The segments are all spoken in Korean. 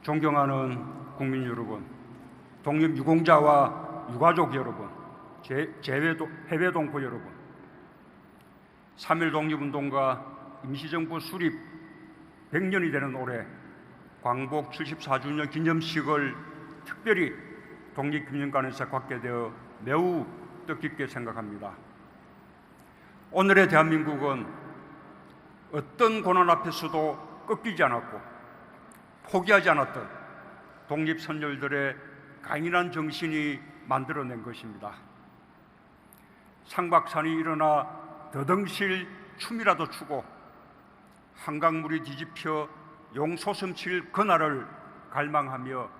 존경하는 국민 여러분, 독립유공자와 유가족 여러분, 해외 동포 여러분, 3.1 독립운동과 임시정부 수립 100년이 되는 올해 광복 74주년 기념식을 특별히 독립기념관에서 갖게 되어 매우 뜻깊게 생각합니다. 오늘의 대한민국은 어떤 고난 앞에서도 꺾이지 않았고 포기하지 않았던 독립선열들의 강인한 정신이 만들어낸 것입니다. 상박산이 일어나 더덩실 춤이라도 추고 한강물이 뒤집혀 용솟음칠 그날을 갈망하며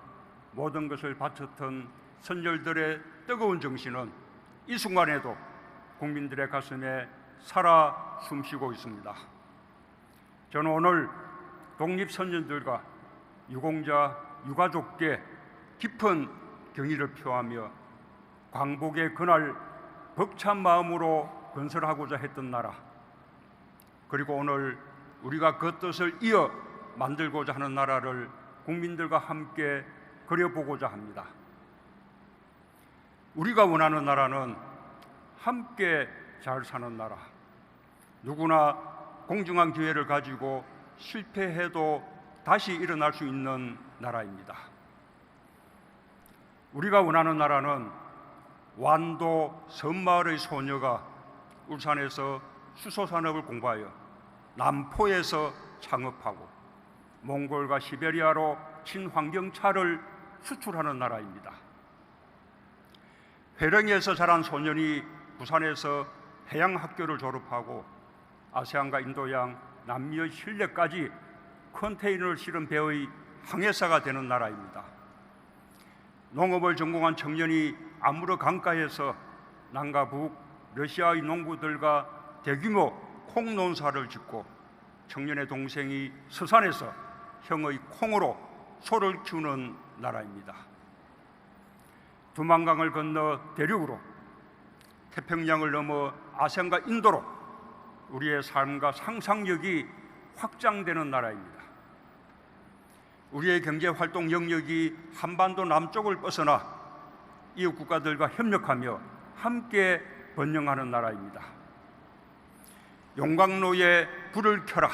모든 것을 바쳤던 선열들의 뜨거운 정신은 이 순간에도 국민들의 가슴에 살아 숨쉬고 있습니다. 저는 오늘 독립선열들과 유공자, 유가족께 깊은 경의를 표하며 광복의 그날 벅찬 마음으로 건설하고자 했던 나라, 그리고 오늘 우리가 그 뜻을 이어 만들고자 하는 나라를 국민들과 함께 그려보고자 합니다. 우리가 원하는 나라는 함께 잘 사는 나라, 누구나 공정한 기회를 가지고 실패해도 다시 일어날 수 있는 나라입니다. 우리가 원하는 나라는 완도 섬마을의 소녀가 울산에서 수소산업을 공부하여 남포에서 창업하고 몽골과 시베리아로 친환경차를 수출하는 나라입니다. 회령에서 자란 소년이 부산에서 해양학교를 졸업하고 아세안과 인도양, 남미의 신뢰까지 컨테이너를 실은 배의 항해사가 되는 나라입니다. 농업을 전공한 청년이 아무르 강가에서 남과 북 러시아의 농부들과 대규모 콩 논사를 짓고 청년의 동생이 서산에서 형의 콩으로 소를 키우는 나라입니다. 두만강을 건너 대륙으로, 태평양을 넘어 아세안과 인도로 우리의 삶과 상상력이 확장되는 나라입니다. 우리의 경제활동 영역이 한반도 남쪽을 벗어나 이웃 국가들과 협력하며 함께 번영하는 나라입니다. 용광로에 불을 켜라,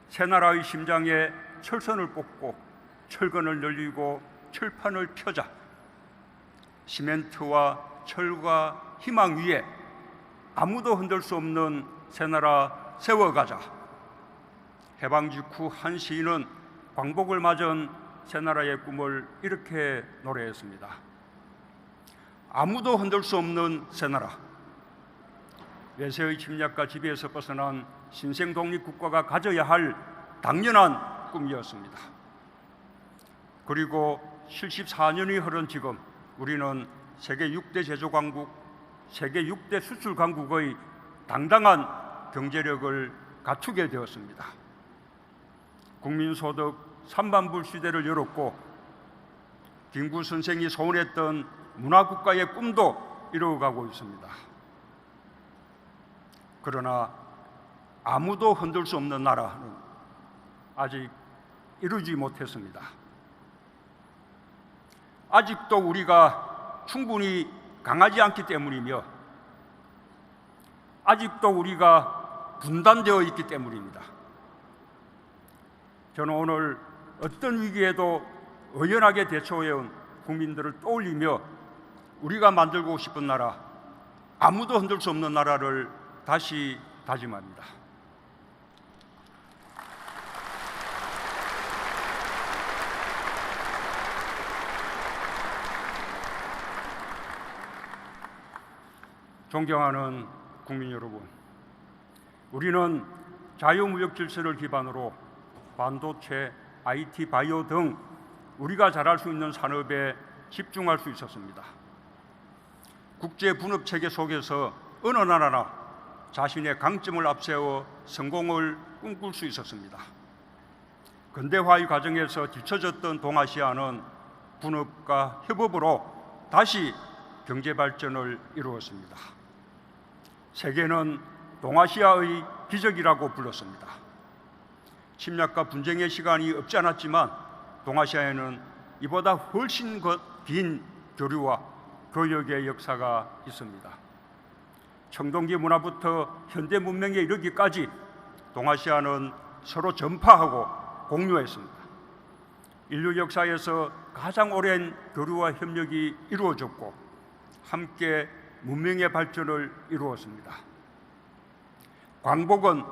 새나라의 심장에 철선을 뽑고 철근을 늘리고 철판을 펴자, 시멘트와 철과 희망 위에 아무도 흔들 수 없는 새나라 세워가자. 해방 직후 한 시인은 광복을 맞은 새나라의 꿈을 이렇게 노래했습니다. 아무도 흔들 수 없는 새나라, 외세의 침략과 지배에서 벗어난 신생 독립국가가 가져야 할 당연한 꿈이었습니다. 그리고 74년이 흐른 지금 우리는 세계 6대 제조강국, 세계 6대 수출강국의 당당한 경제력을 갖추게 되었습니다. 국민소득 3만불 시대를 열었고 김구 선생이 소원했던 문화국가의 꿈도 이루어가고 있습니다. 그러나 아무도 흔들 수 없는 나라는 아직 이루지 못했습니다. 아직도 우리가 충분히 강하지 않기 때문이며 아직도 우리가 분단되어 있기 때문입니다. 저는 오늘 어떤 위기에도 의연하게 대처해온 국민들을 떠올리며 우리가 만들고 싶은 나라, 아무도 흔들 수 없는 나라를 다시 다짐합니다. 존경하는 국민 여러분, 우리는 자유무역 질서를 기반으로 반도체, IT, 바이오 등 우리가 잘할 수 있는 산업에 집중할 수 있었습니다. 국제 분업 체계 속에서 어느 나라나 자신의 강점을 앞세워 성공을 꿈꿀 수 있었습니다. 근대화의 과정에서 뒤처졌던 동아시아는 분업과 협업으로 다시 경제 발전을 이루었습니다. 세계는 동아시아의 기적이라고 불렀습니다. 침략과 분쟁의 시간이 없지 않았지만 동아시아에는 이보다 훨씬 긴 교류와 교역의 역사가 있습니다. 청동기 문화부터 현대 문명에 이르기까지 동아시아는 서로 전파하고 공유했습니다. 인류 역사에서 가장 오랜 교류와 협력이 이루어졌고 함께 문명의 발전을 이루었습니다. 광복은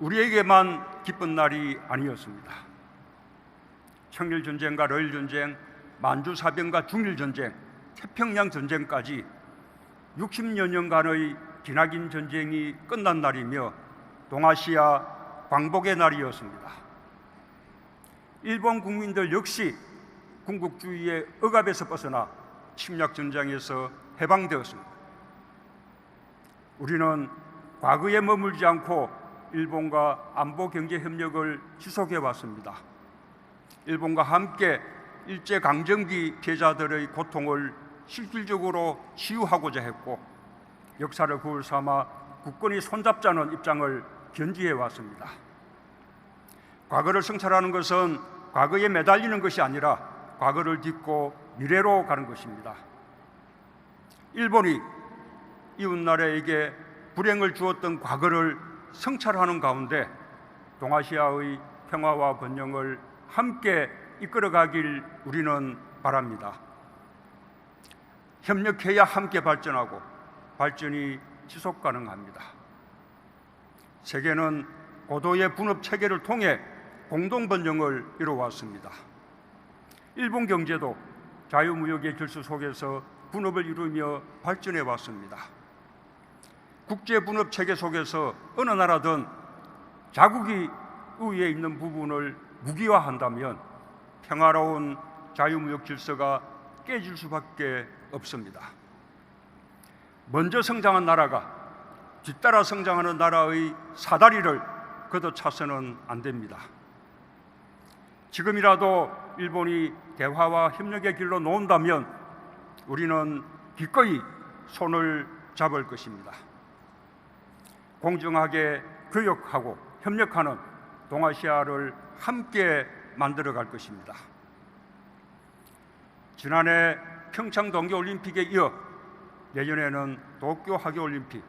우리에게만 기쁜 날이 아니었습니다. 청일전쟁과 러일전쟁, 만주사변과 중일전쟁, 태평양전쟁까지 60여 년간의 기나긴 전쟁이 끝난 날이며 동아시아 광복의 날이었습니다. 일본 국민들 역시 군국주의의 억압에서 벗어나 침략전장에서 해방되었습니다. 우리는 과거에 머물지 않고 일본과 안보 경제 협력을 지속해 왔습니다. 일본과 함께 일제강점기 피해자들의 고통을 실질적으로 치유하고자 했고 역사를 거울 삼아 국권이 손잡자는 입장을 견지해 왔습니다. 과거를 성찰하는 것은 과거에 매달리는 것이 아니라 과거를 딛고 미래로 가는 것입니다. 일본이 이웃나라에게 불행을 주었던 과거를 성찰하는 가운데 동아시아의 평화와 번영을 함께 이끌어가길 우리는 바랍니다. 협력해야 함께 발전하고 발전이 지속 가능합니다. 세계는 고도의 분업 체계를 통해 공동 번영을 이루어왔습니다. 일본 경제도 자유무역의 질서 속에서 분업을 이루며 발전해 왔습니다. 국제 분업 체계 속에서 어느 나라든 자국이 우위에 있는 부분을 무기화한다면 평화로운 자유무역 질서가 깨질 수밖에 없습니다. 먼저 성장한 나라가 뒤따라 성장하는 나라의 사다리를 걷어차서는 안 됩니다. 지금이라도 일본이 대화와 협력의 길로 놓은다면 우리는 기꺼이 손을 잡을 것입니다. 공정하게 교역하고 협력하는 동아시아를 함께 만들어갈 것입니다. 지난해 평창 동계올림픽에 이어 내년에는 도쿄 하계올림픽,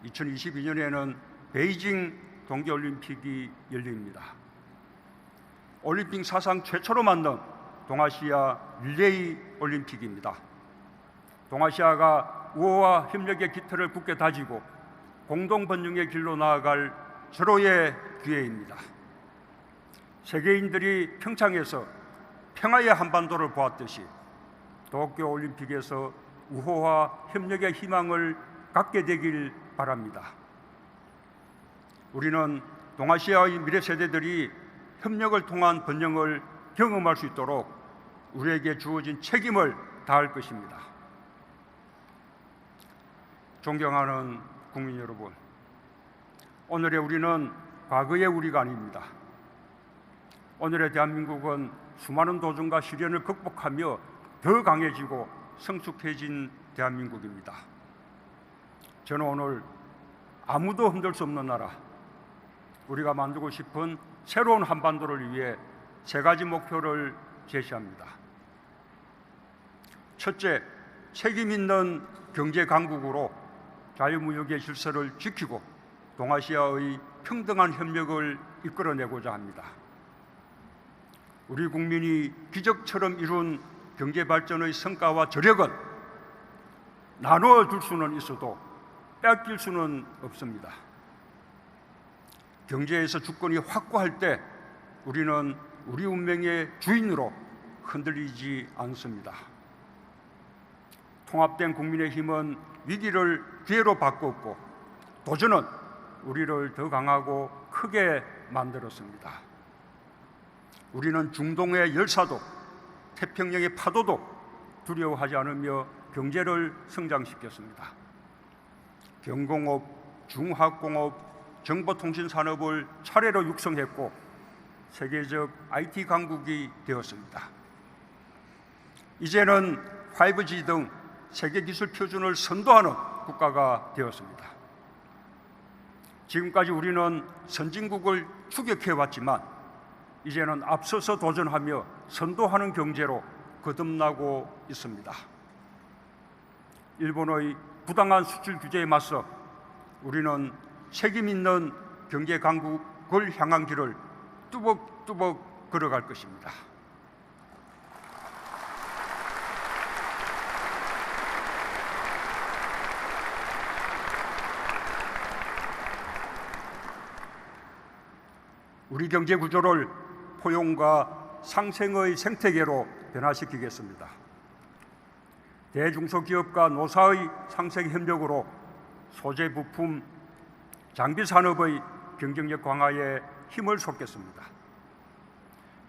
2022년에는 베이징 동계올림픽이 열립니다. 올림픽 사상 최초로 만든 동아시아 릴레이 올림픽입니다. 동아시아가 우호와 협력의 깃털을 굳게 다지고 공동 번영의 길로 나아갈 절호의 기회입니다. 세계인들이 평창에서 평화의 한반도를 보았듯이 도쿄 올림픽에서 우호와 협력의 희망을 갖게 되길 바랍니다. 우리는 동아시아의 미래 세대들이 협력을 통한 번영을 경험할 수 있도록 우리에게 주어진 책임을 다할 것입니다. 존경하는 국민 여러분, 오늘의 우리는 과거의 우리가 아닙니다. 오늘의 대한민국은 수많은 도전과 시련을 극복하며 더 강해지고 성숙해진 대한민국입니다. 저는 오늘 아무도 흔들 수 없는 나라, 우리가 만들고 싶은 새로운 한반도를 위해 세 가지 목표를 제시합니다. 첫째, 책임 있는 경제 강국으로 자유무역의 질서를 지키고 동아시아의 평등한 협력을 이끌어내고자 합니다. 우리 국민이 기적처럼 이룬 경제 발전의 성과와 저력은 나누어 줄 수는 있어도 뺏길 수는 없습니다. 경제에서 주권이 확고할 때 우리는 우리 운명의 주인으로 흔들리지 않습니다. 통합된 국민의힘은 위기를 기회로 바꿨고 도전은 우리를 더 강하고 크게 만들었습니다. 우리는 중동의 열사도 태평양의 파도도 두려워하지 않으며 경제를 성장시켰습니다. 경공업, 중화학공업, 정보통신산업을 차례로 육성했고 세계적 IT 강국이 되었습니다. 이제는 5G 등 세계 기술 표준을 선도하는 국가가 되었습니다. 지금까지 우리는 선진국을 추격해왔지만 이제는 앞서서 도전하며 선도하는 경제로 거듭나고 있습니다. 일본의 부당한 수출 규제에 맞서 우리는 책임 있는 경제 강국을 향한 길을 뚜벅뚜벅 걸어갈 것입니다. 우리 경제 구조를 포용과 상생의 생태계로 변화시키겠습니다. 대중소기업과 노사의 상생 협력으로 소재 부품, 장비 산업의 경쟁력 강화에 힘을 쏟겠습니다.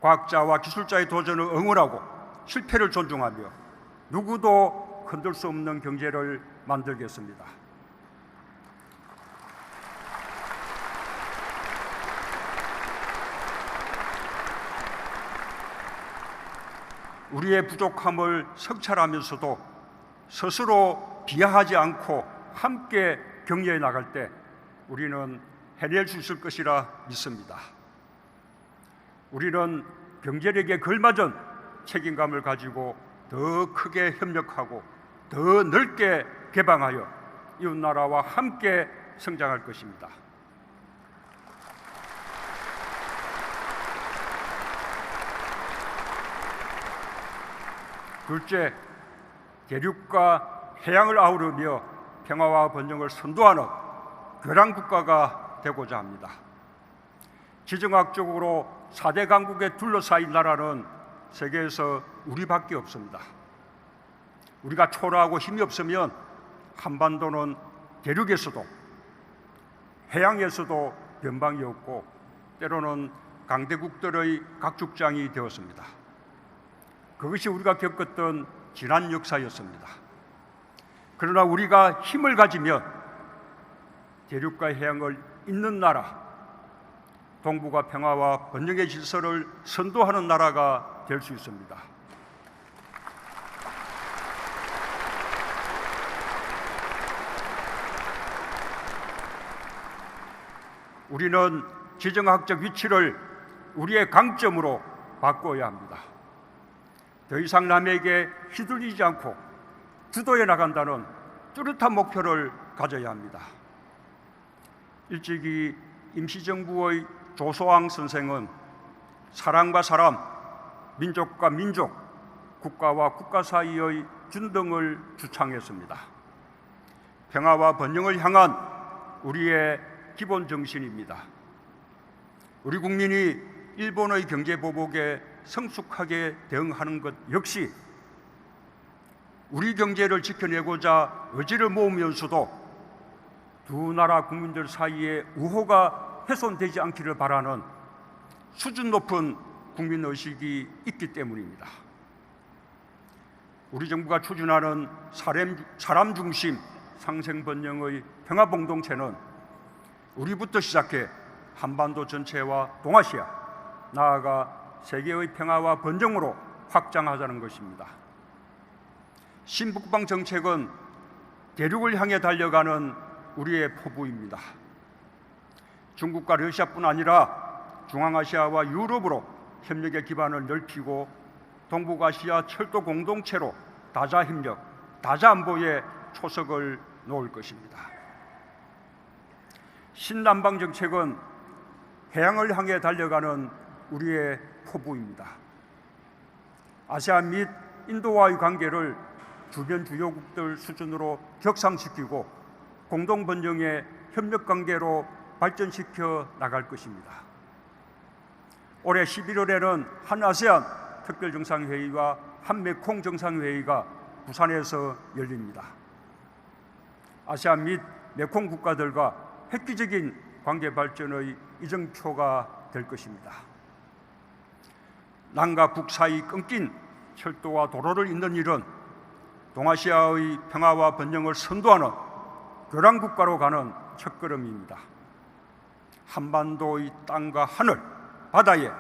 과학자와 기술자의 도전을 응원하고 실패를 존중하며 누구도 흔들 수 없는 경제를 만들겠습니다. 우리의 부족함을 성찰하면서도 스스로 비하하지 않고 함께 격려해 나갈 때 우리는 해낼 수 있을 것이라 믿습니다. 우리는 경제력에 걸맞은 책임감을 가지고 더 크게 협력하고 더 넓게 개방하여 이웃나라와 함께 성장할 것입니다. 둘째, 대륙과 해양을 아우르며 평화와 번영을 선도하는 교량 국가가 되고자 합니다. 지정학적으로 4대 강국에 둘러싸인 나라는 세계에서 우리밖에 없습니다. 우리가 초라하고 힘이 없으면 한반도는 대륙에서도 해양에서도 변방이 없고 때로는 강대국들의 각축장이 되었습니다. 그것이 우리가 겪었던 지난 역사였습니다. 그러나 우리가 힘을 가지면 대륙과 해양을 잇는 나라, 동북아 평화와 번영의 질서를 선도하는 나라가 될 수 있습니다. 우리는 지정학적 위치를 우리의 강점으로 바꿔야 합니다. 더 이상 남에게 휘둘리지 않고 주도해 나간다는 뚜렷한 목표를 가져야 합니다. 일찍이 임시정부의 조소왕 선생은 사람과 사람, 민족과 민족, 국가와 국가 사이의 균등을 주창했습니다. 평화와 번영을 향한 우리의 기본 정신입니다. 우리 국민이 일본의 경제 보복에 성숙하게 대응하는 것 역시 우리 경제를 지켜내고자 의지를 모으면서도 두 나라 국민들 사이에 우호가 훼손되지 않기를 바라는 수준 높은 국민의식이 있기 때문입니다. 우리 정부가 추진하는 사람 중심 상생번영의 평화공동체는 우리부터 시작해 한반도 전체와 동아시아, 나아가 세계의 평화와 번영으로 확장하자는 것입니다. 신북방 정책은 대륙을 향해 달려가는 우리의 포부입니다. 중국과 러시아뿐 아니라 중앙아시아와 유럽으로 협력의 기반을 넓히고 동북아시아 철도 공동체로 다자협력, 다자안보에 초석을 놓을 것입니다. 신남방 정책은 해양을 향해 달려가는 우리의 포부입니다. 아세안 및 인도와의 관계를 주변 주요국들 수준으로 격상시키고 공동번영의 협력관계로 발전시켜 나갈 것입니다. 올해 11월에는 한아세안 특별정상회의와 한메콩 정상회의가 부산에서 열립니다. 아세안 및 메콩 국가들과 획기적인 관계 발전의 이정표가 될 것입니다. 남과 북 사이 끊긴 철도와 도로를 잇는 일은 동아시아의 평화와 번영을 선도하는 교량 국가로 가는 첫걸음입니다. 한반도의 땅과 하늘, 바다에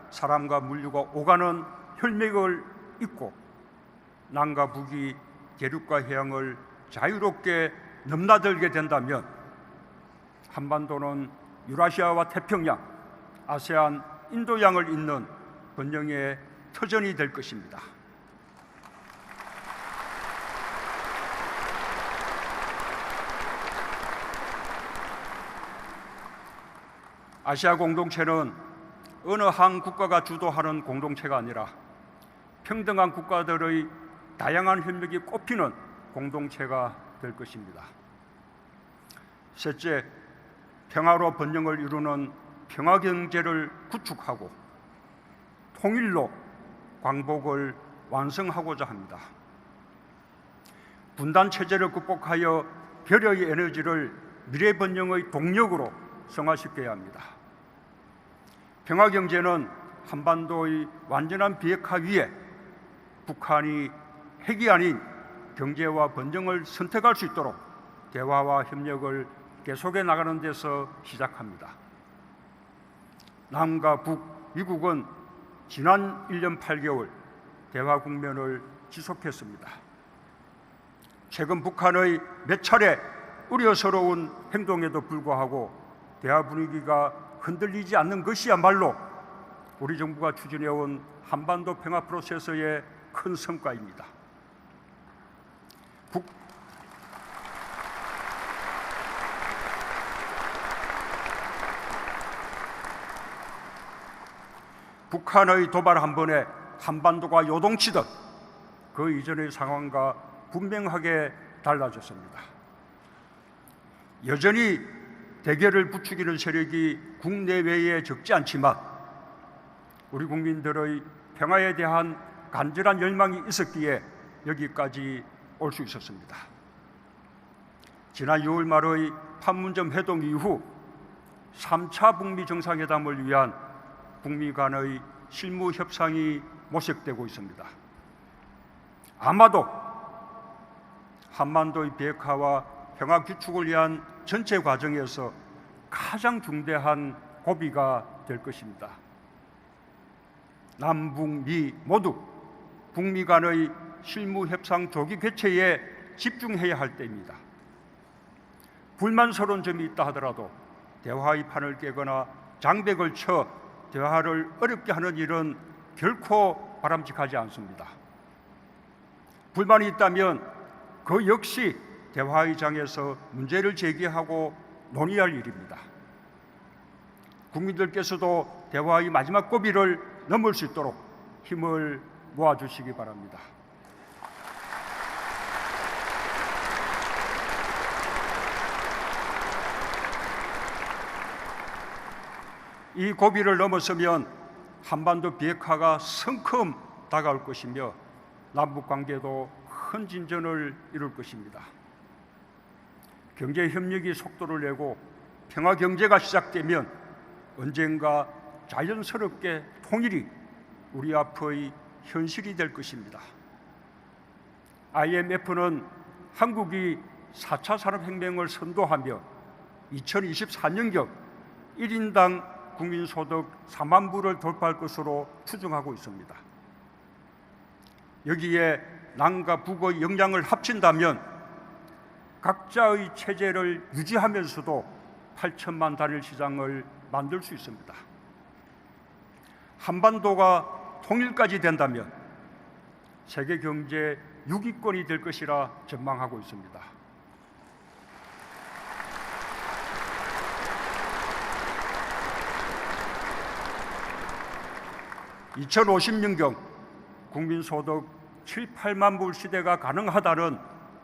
사람과 물류가 오가는 혈맥을 잇고 남과 북이 대륙과 해양을 자유롭게 넘나들게 된다면 한반도는 유라시아와 태평양, 아세안 인도양을 잇는 번영의 터전이 될 것입니다. 아시아 공동체는 어느 한 국가가 주도하는 공동체가 아니라 평등한 국가들의 다양한 협력이 꽃피는 공동체가 될 것입니다. 셋째, 평화로 번영을 이루는 평화경제를 구축하고 통일로 광복을 완성하고자 합니다. 분단체제를 극복하여 결여의 에너지를 미래 번영의 동력으로 성화시켜야 합니다. 평화경제는 한반도의 완전한 비핵화 위에 북한이 핵이 아닌 경제와 번영을 선택할 수 있도록 대화와 협력을 계속해 나가는 데서 시작합니다. 남과 북, 미국은 지난 1년 8개월 대화 국면을 지속했습니다. 최근 북한의 몇 차례 우려스러운 행동에도 불구하고 대화 분위기가 흔들리지 않는 것이야말로 우리 정부가 추진해온 한반도 평화 프로세스의 큰 성과입니다. 북한의 도발 한 번에 한반도가 요동치듯 그 이전의 상황과 분명하게 달라졌습니다. 여전히 대결을 부추기는 세력이 국내외에 적지 않지만 우리 국민들의 평화에 대한 간절한 열망이 있었기에 여기까지 올 수 있었습니다. 지난 6월 말의 판문점 회동 이후 3차 북미 정상회담을 위한 북미 간의 실무 협상이 모색되고 있습니다. 아마도 한반도의 비핵화와 평화 구축을 위한 전체 과정에서 가장 중대한 고비가 될 것입니다. 남북미 모두 북미 간의 실무 협상 조기 개최에 집중해야 할 때입니다. 불만스러운 점이 있다 하더라도 대화의 판을 깨거나 장벽을 쳐 대화를 어렵게 하는 일은 결코 바람직하지 않습니다. 불만이 있다면 그 역시 대화의 장에서 문제를 제기하고 논의할 일입니다. 국민들께서도 대화의 마지막 고비를 넘을 수 있도록 힘을 모아주시기 바랍니다. 이 고비를 넘어서면 한반도 비핵화가 성큼 다가올 것이며 남북관계도 큰 진전을 이룰 것입니다. 경제협력이 속도를 내고 평화경제가 시작되면 언젠가 자연스럽게 통일이 우리 앞의 현실이 될 것입니다. IMF는 한국이 4차 산업혁명을 선도하며 2024년경 1인당 국민소득 4만 불을 돌파할 것으로 추정하고 있습니다. 여기에 남과 북의 역량을 합친다면 각자의 체제를 유지하면서도 8천만 단일 시장을 만들 수 있습니다. 한반도가 통일까지 된다면 세계 경제 6위권이 될 것이라 전망하고 있습니다. 2050년경 국민소득 7, 8만 불 시대가 가능하다는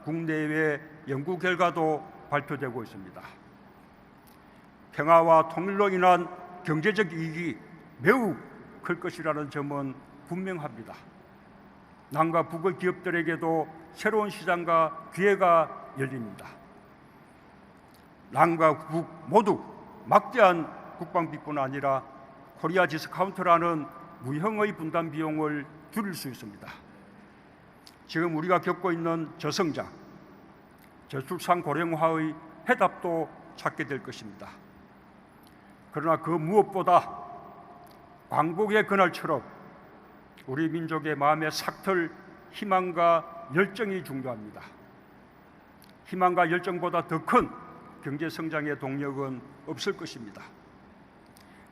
국내외 연구 결과도 발표되고 있습니다. 평화와 통일로 인한 경제적 이익이 매우 클 것이라는 점은 분명합니다. 남과 북의 기업들에게도 새로운 시장과 기회가 열립니다. 남과 북 모두 막대한 국방비뿐 아니라 코리아 디스카운트라는 무형의 분담 비용을 줄일 수 있습니다. 지금 우리가 겪고 있는 저성장, 저출산 고령화의 해답도 찾게 될 것입니다. 그러나 그 무엇보다 광복의 그날처럼 우리 민족의 마음에 삭틀 희망과 열정이 중요합니다. 희망과 열정보다 더 큰 경제 성장의 동력은 없을 것입니다.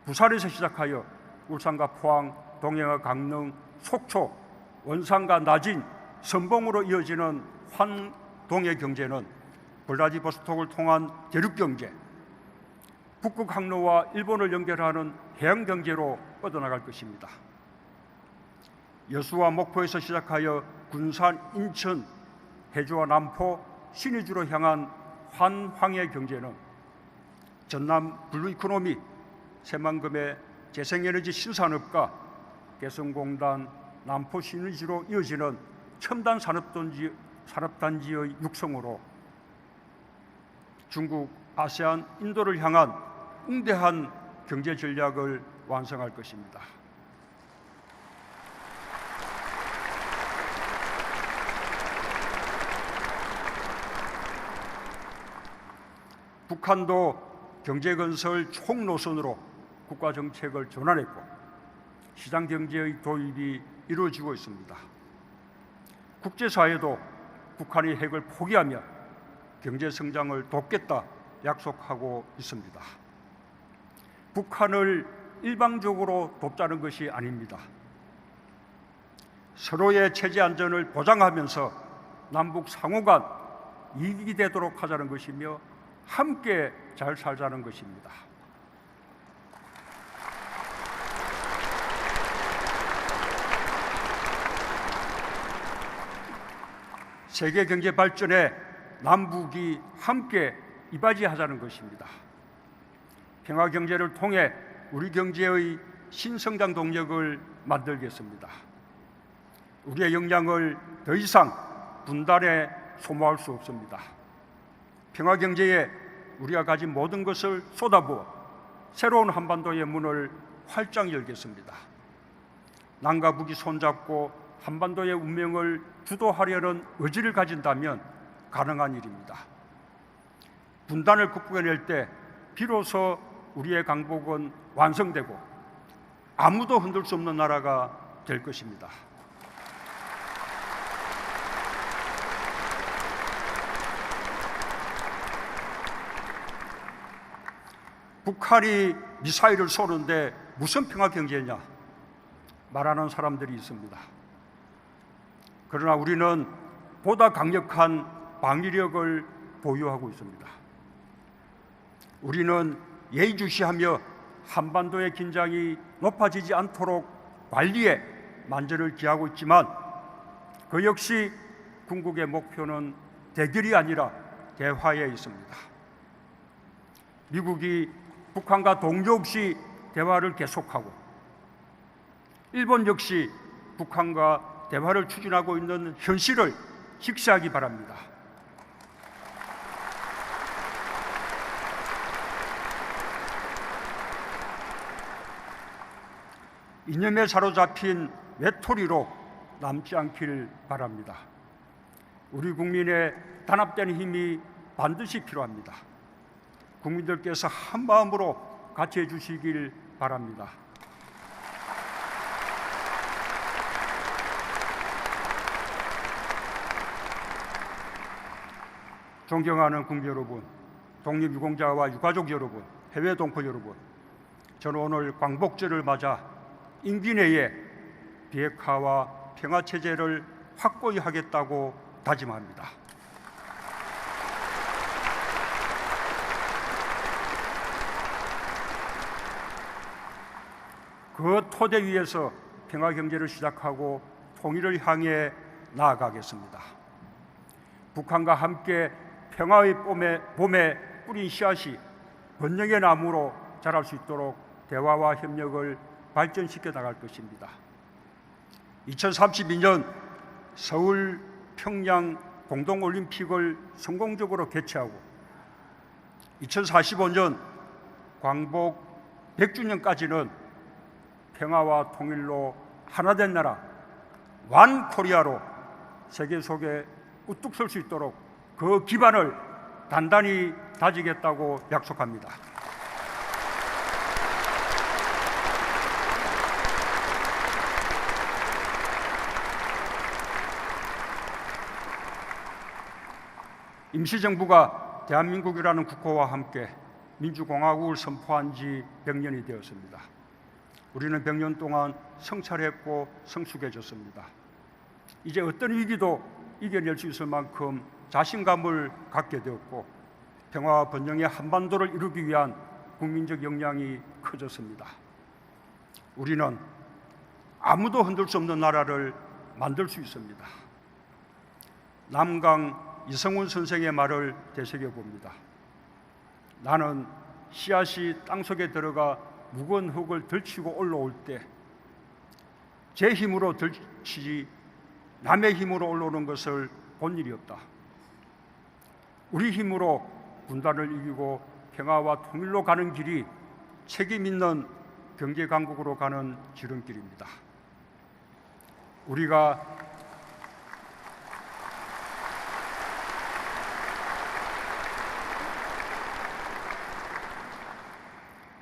부산에서 시작하여 울산과 포항, 동해와 강릉, 속초, 원산과 나진, 선봉으로 이어지는 환동해 경제는 블라디보스톡을 통한 대륙 경제, 북극 항로와 일본을 연결하는 해양 경제로 뻗어나갈 것입니다. 여수와 목포에서 시작하여 군산, 인천, 해주와 남포, 신의주로 향한 환황해 경제는 전남 블루 이코노미, 새만금의 재생에너지 신산업과 개성공단, 남포 신의주로 이어지는 첨단 산업단지의 육성으로 중국, 아세안, 인도를 향한 웅대한 경제 전략을 완성할 것입니다. 북한도 경제건설 총노선으로 국가정책을 전환했고 시장경제의 도입이 이루어지고 있습니다. 국제사회도 북한의 핵을 포기하며 경제성장을 돕겠다 약속하고 있습니다. 북한을 일방적으로 돕자는 것이 아닙니다. 서로의 체제 안전을 보장하면서 남북 상호간 이익이 되도록 하자는 것이며 함께 잘 살자는 것입니다. 세계 경제 발전에 남북이 함께 이바지하자는 것입니다. 평화 경제를 통해 우리 경제의 신성장 동력을 만들겠습니다. 우리의 역량을 더 이상 분단에 소모할 수 없습니다. 평화 경제에 우리가 가진 모든 것을 쏟아부어 새로운 한반도의 문을 활짝 열겠습니다. 남과 북이 손잡고 한반도의 운명을 주도하려는 의지를 가진다면 가능한 일입니다. 분단을 극복해낼 때 비로소 우리의 강복은 완성되고 아무도 흔들 수 없는 나라가 될 것입니다. 북한이 미사일을 쏘는데 무슨 평화 경제냐 말하는 사람들이 있습니다. 그러나 우리는 보다 강력한 방위력을 보유하고 있습니다. 우리는 예의주시하며 한반도의 긴장이 높아지지 않도록 관리에 만전을 기하고 있지만 그 역시 궁극의 목표는 대결이 아니라 대화에 있습니다. 미국이 북한과 동조 없이 대화를 계속하고 일본 역시 북한과 대화를 추진하고 있는 현실을 직시하기 바랍니다. 이념에 사로잡힌 외톨이로 남지 않길 바랍니다. 우리 국민의 단합된 힘이 반드시 필요합니다. 국민들께서 한 마음으로 같이 해주시길 바랍니다. 존경하는 국민 여러분, 독립유공자와 유가족 여러분, 해외 동포 여러분, 저는 오늘 광복절을 맞아 임기 내에 비핵화와 평화체제를 확고히 하겠다고 다짐합니다. 그 토대 위에서 평화경제를 시작하고 통일을 향해 나아가겠습니다. 북한과 함께 평화의 봄에 뿌린 씨앗이 번영의 나무로 자랄 수 있도록 대화와 협력을 발전시켜 나갈 것입니다. 2032년 서울 평양 공동올림픽을 성공적으로 개최하고 2045년 광복 100주년까지는 평화와 통일로 하나된 나라 완 코리아로 세계 속에 우뚝 설 수 있도록 그 기반을 단단히 다지겠다고 약속합니다. 임시정부가 대한민국이라는 국호와 함께 민주공화국을 선포한 지 100년이 되었습니다. 우리는 100년 동안 성찰했고 성숙해졌습니다. 이제 어떤 위기도 이겨낼 수 있을 만큼 자신감을 갖게 되었고 평화와 번영의 한반도를 이루기 위한 국민적 역량이 커졌습니다. 우리는 아무도 흔들 수 없는 나라를 만들 수 있습니다. 남강 이성훈 선생의 말을 되새겨 봅니다. 나는 씨앗이 땅속에 들어가 무거운 흙을 들치고 올라올 때 제 힘으로 들치지 남의 힘으로 올라오는 것을 본 일이 없다. 우리 힘으로 분단을 이기고 평화와 통일로 가는 길이 책임 있는 경제 강국으로 가는 지름길입니다.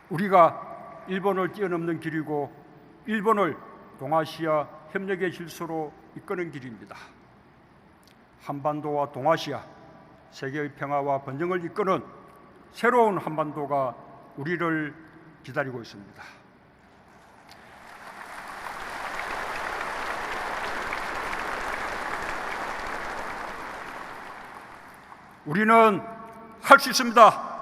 우리가 일본을 뛰어넘는 길이고 일본을 동아시아 협력의 질서로 이끄는 길입니다. 한반도와 동아시아, 세계의 평화와 번영을 이끄는 새로운 한반도가 우리를 기다리고 있습니다. 우리는 할 수 있습니다.